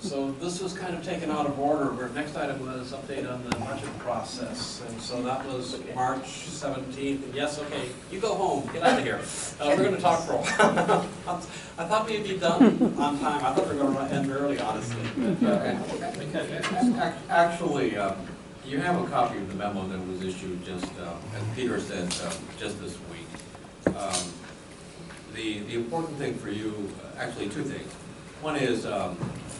So this was kind of taken out of order, where next item was update on the budget process. And so that was March 17th. And yes, okay, you go home, get out of here. We're going to talk for a while. I thought we'd be done on time. I thought we were going to end early, honestly. Actually, you have a copy of the memo that was issued just, as Peter said, just this week. The important thing for you, actually two things. One is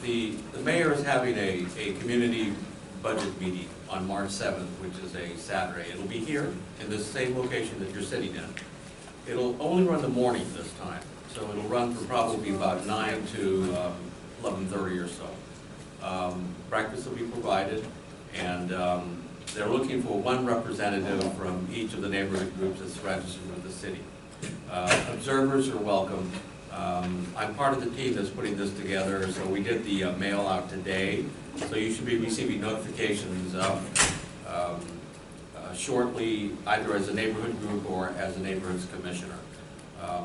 the mayor is having a community budget meeting on March 7th, which is a Saturday. It'll be here in the same location that you're sitting in. It'll only run the morning this time, so it'll run from probably about 9 to 11:30 or so. Breakfast will be provided, and they're looking for one representative from each of the neighborhood groups that's registered with the city. Observers are welcome. I'm part of the team that's putting this together, so we did the mail out today. So you should be receiving notifications shortly, either as a neighborhood group or as a neighborhood's commissioner.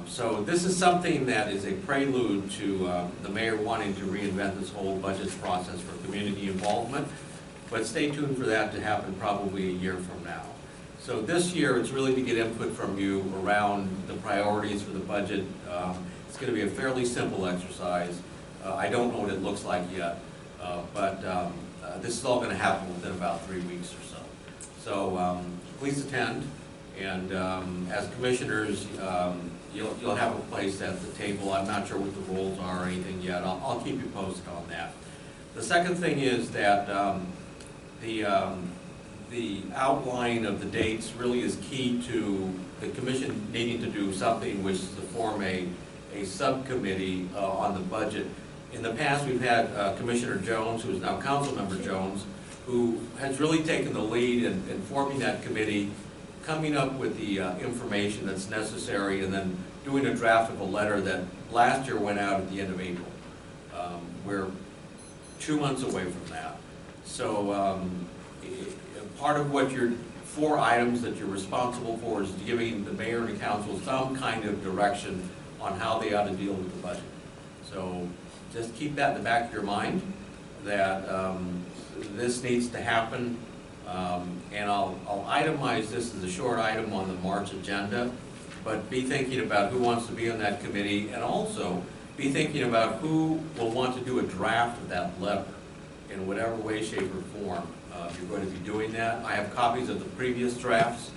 So this is something that is a prelude to the mayor wanting to reinvent this whole budget process for community involvement. But stay tuned for that to happen probably a year from now. So this year, it's really to get input from you around the priorities for the budget. It's going to be a fairly simple exercise. I don't know what it looks like yet, but this is all going to happen within about 3 weeks or so. So please attend, and as commissioners, you'll have a place at the table. I'm not sure what the roles are or anything yet. I'll keep you posted on that. The second thing is that the outline of the dates really is key to the commission needing to do something, which is to form a subcommittee on the budget. In the past, we've had Commissioner Jones, who is now Councilmember Jones, who has really taken the lead in forming that committee, coming up with the information that's necessary, and then doing a draft of a letter that last year went out at the end of April. We're 2 months away from that. So part of what your 4 items that you're responsible for is giving the mayor and the council some kind of direction on how they ought to deal with the budget. So just keep that in the back of your mind, that this needs to happen. And I'll itemize this as a short item on the March agenda, but be thinking about who wants to be on that committee, and also be thinking about who will want to do a draft of that letter in whatever way, shape, or form. You're going to be doing that. I have copies of the previous drafts.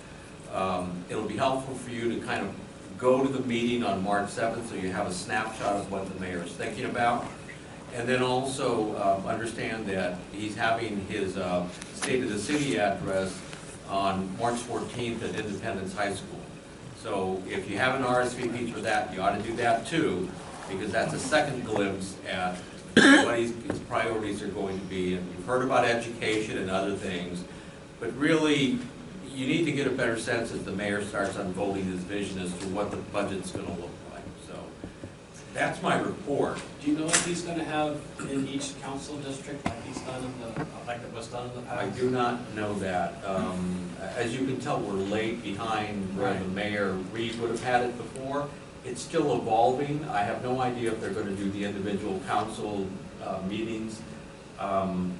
It'll be helpful for you to kind of go to the meeting on March 7th so you have a snapshot of what the mayor is thinking about. And then also understand that he's having his State of the City address on March 14th at Independence High School. So if you haven't RSVP'd for that, you ought to do that too, because that's a second glimpse at what his priorities are going to be. And you've heard about education and other things, but really you need to get a better sense as the mayor starts unfolding his vision as to what the budget's going to look like. So that's my report. Do you know if he's going to have in each council district like he's done in the, like it was done in the past? I do not know that. As you can tell, we're late behind where the mayor Reed would have had it before. It's still evolving. I have no idea if they're going to do the individual council meetings. I'm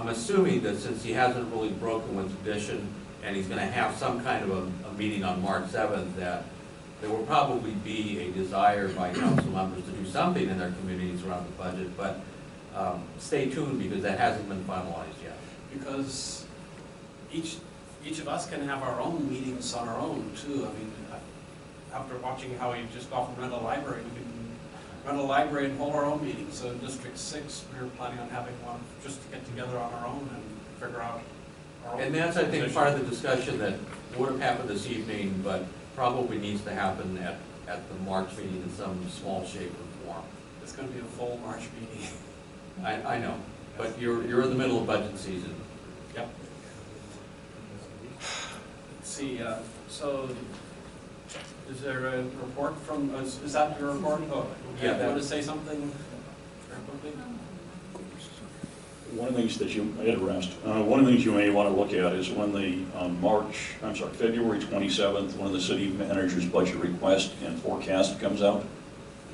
assuming that since he hasn't really broken with tradition, and he's going to have some kind of a meeting on March 7th, that there will probably be a desire by council members to do something in their communities around the budget, but stay tuned because that hasn't been finalized yet. Because each of us can have our own meetings on our own too. I mean, after watching how we just often rent a library, we can rent a library and hold our own meetings. So in District 6, we were planning on having one just to get together on our own and figure out our own. And that's, I think, part of the discussion that would have happened this evening, but probably needs to happen at the March meeting in some small shape or form. It's going to be a full March meeting. I know, but you're in the middle of budget season. Yep. Let's see, so is there a report from, is that your report? Oh, yeah. You want to say something very quickly? One of the things that you one of the things you may want to look at is when the February 27th, when the city manager's budget request and forecast comes out.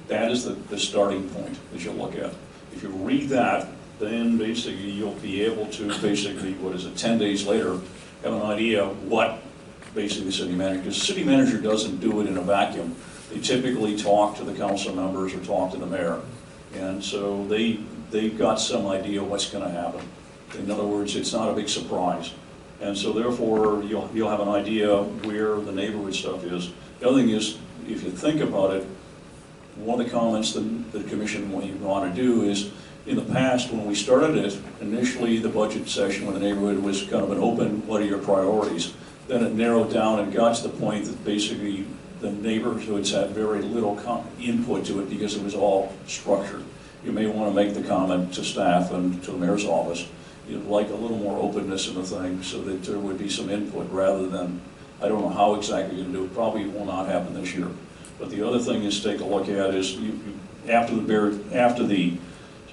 That is the starting point that you'll look at. If you read that, then basically you'll be able to basically, 10 days later, have an idea what basically the city manager, because the city manager doesn't do it in a vacuum. They typically talk to the council members or talk to the mayor. And so they've got some idea what's going to happen. In other words, it's not a big surprise. And so therefore, you'll have an idea where the neighborhood stuff is. The other thing is, if you think about it, one of the comments that the commission may want to do is, in the past, when we started it, initially the budget session when the neighborhood was kind of an open, what are your priorities? Then it narrowed down and got to the point that basically the neighborhoods had very little input to it because it was all structured. You may want to make the comment to staff and to the mayor's office, you'd like a little more openness in the thing so that there would be some input rather than, I don't know how exactly you're going to do it, probably will not happen this year. But the other thing is take a look at is after the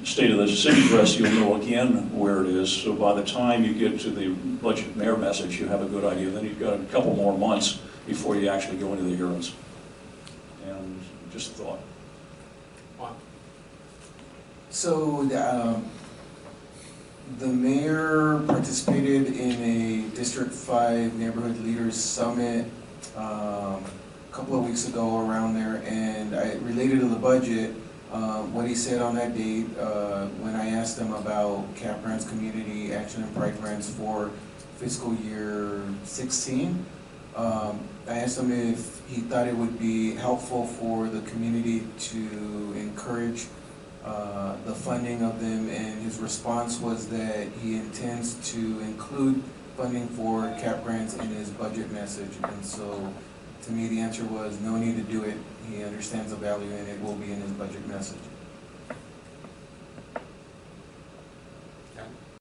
State of the City address, you'll know again where it is. So by the time you get to the budget mayor message, you have a good idea. Then you've got a couple more months before you actually go into the hearings. And just a thought. Juan? So the mayor participated in a District 5 Neighborhood Leaders Summit a couple of weeks ago around there, and I related to the budget. What he said on that date, when I asked him about CAP grants, community action and pride grants for fiscal year 16, I asked him if he thought it would be helpful for the community to encourage the funding of them, and his response was that he intends to include funding for CAP grants in his budget message. And so to me the answer was no need to do it. He understands the value and it will be in his budget message.